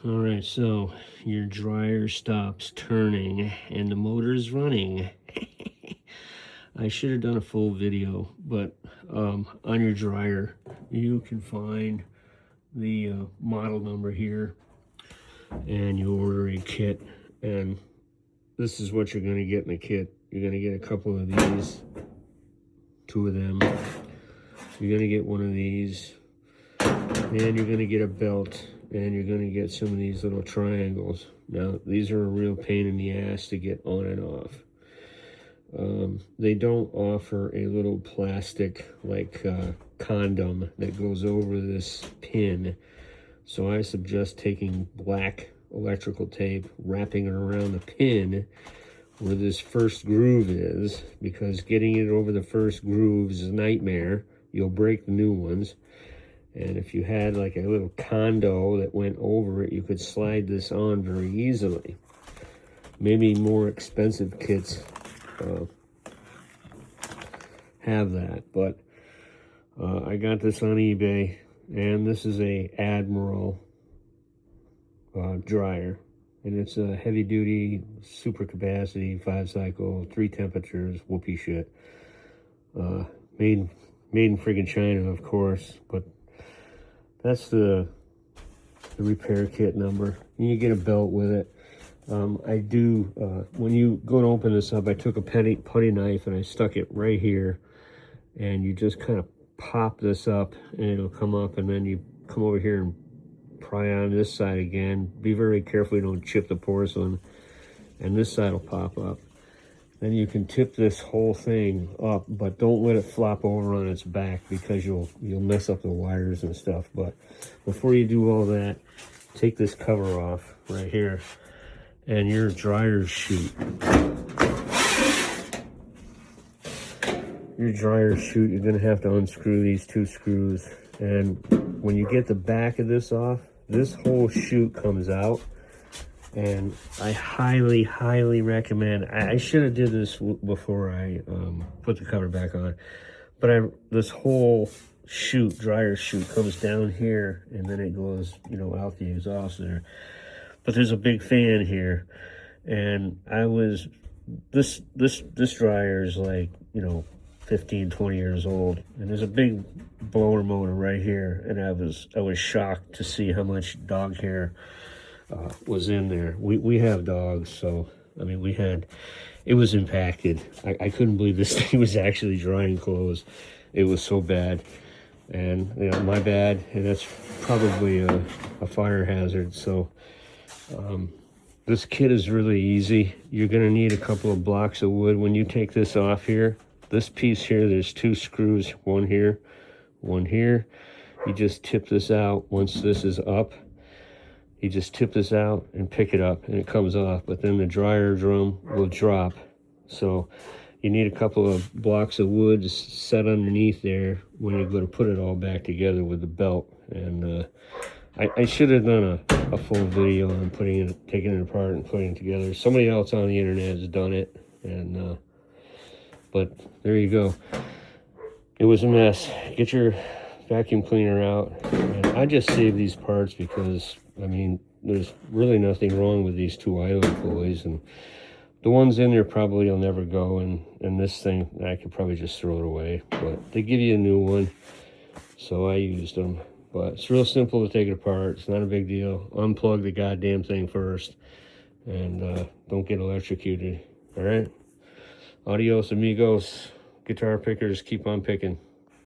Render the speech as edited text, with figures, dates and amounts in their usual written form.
All right, so your dryer stops turning and the motor's running. I should have done a full video, but on your dryer, you can find the model number here, and you order a kit, and this is what you're going to get in the kit. You're going to get a couple of these, 2 of them. You're going to get one of these, and you're going to get a belt, and you're going to get some of these little triangles. Now, these are a real pain in the ass to get on and off. They don't offer a little plastic like condom that goes over this pin, so I suggest taking black electrical tape, wrapping it around the pin where this first groove is, because getting it over the first groove is a nightmare. You'll break the new ones. And if you had like a little condo that went over it, you could slide this on very easily. Maybe more expensive kits have that, but I got this on eBay, and this is a Admiral dryer, and it's a heavy duty, super capacity, 5-cycle, 3 temperatures, whoopee shit. Made in friggin' China, of course, but that's the repair kit number. And you get a belt with it. I do, when you go to open this up, I took a putty knife and I stuck it right here, and you just kind of pop this up and it'll come up, and then you come over here and pry on this side again. Be very careful you don't chip the porcelain, and this side will pop up. Then you can tip this whole thing up, but don't let it flop over on its back, because you'll mess up the wires and stuff. But before you do all that, take this cover off right here, and your dryer chute. Your dryer chute, you're gonna have to unscrew these 2 screws. And when you get the back of this off, this whole chute comes out. And I highly, highly recommend, I should have did this before I put the cover back on, but this whole chute, dryer chute, comes down here, and then it goes, out the exhaust there. But there's a big fan here, and this dryer is like, 15, 20 years old, and there's a big blower motor right here, and I was shocked to see how much dog hair was in there. We have dogs, so I mean, it was impacted. I couldn't believe this thing was actually drying clothes. It was so bad, and my bad, and that's probably a fire hazard. So this kit is really easy. You're gonna need a couple of blocks of wood. When you take this off here, this piece here, there's 2 screws, one here, one here. You just tip this out. Once this is up, you just tip this out and pick it up, and it comes off. But then the dryer drum will drop. So you need a couple of blocks of wood set underneath there when you go to put it all back together with the belt. And I should have done a full video on taking it apart and putting it together. Somebody else on the internet has done it, and but there you go. It was a mess. Get your vacuum cleaner out. And I just saved these parts because, I mean, there's really nothing wrong with these 2 island pulleys, and the ones in there probably will never go, and this thing, I could probably just throw it away, but they give you a new one, so I used them. But it's real simple to take it apart. It's not a big deal. Unplug the goddamn thing first, and don't get electrocuted. All right? Adios, amigos. Guitar pickers, keep on picking.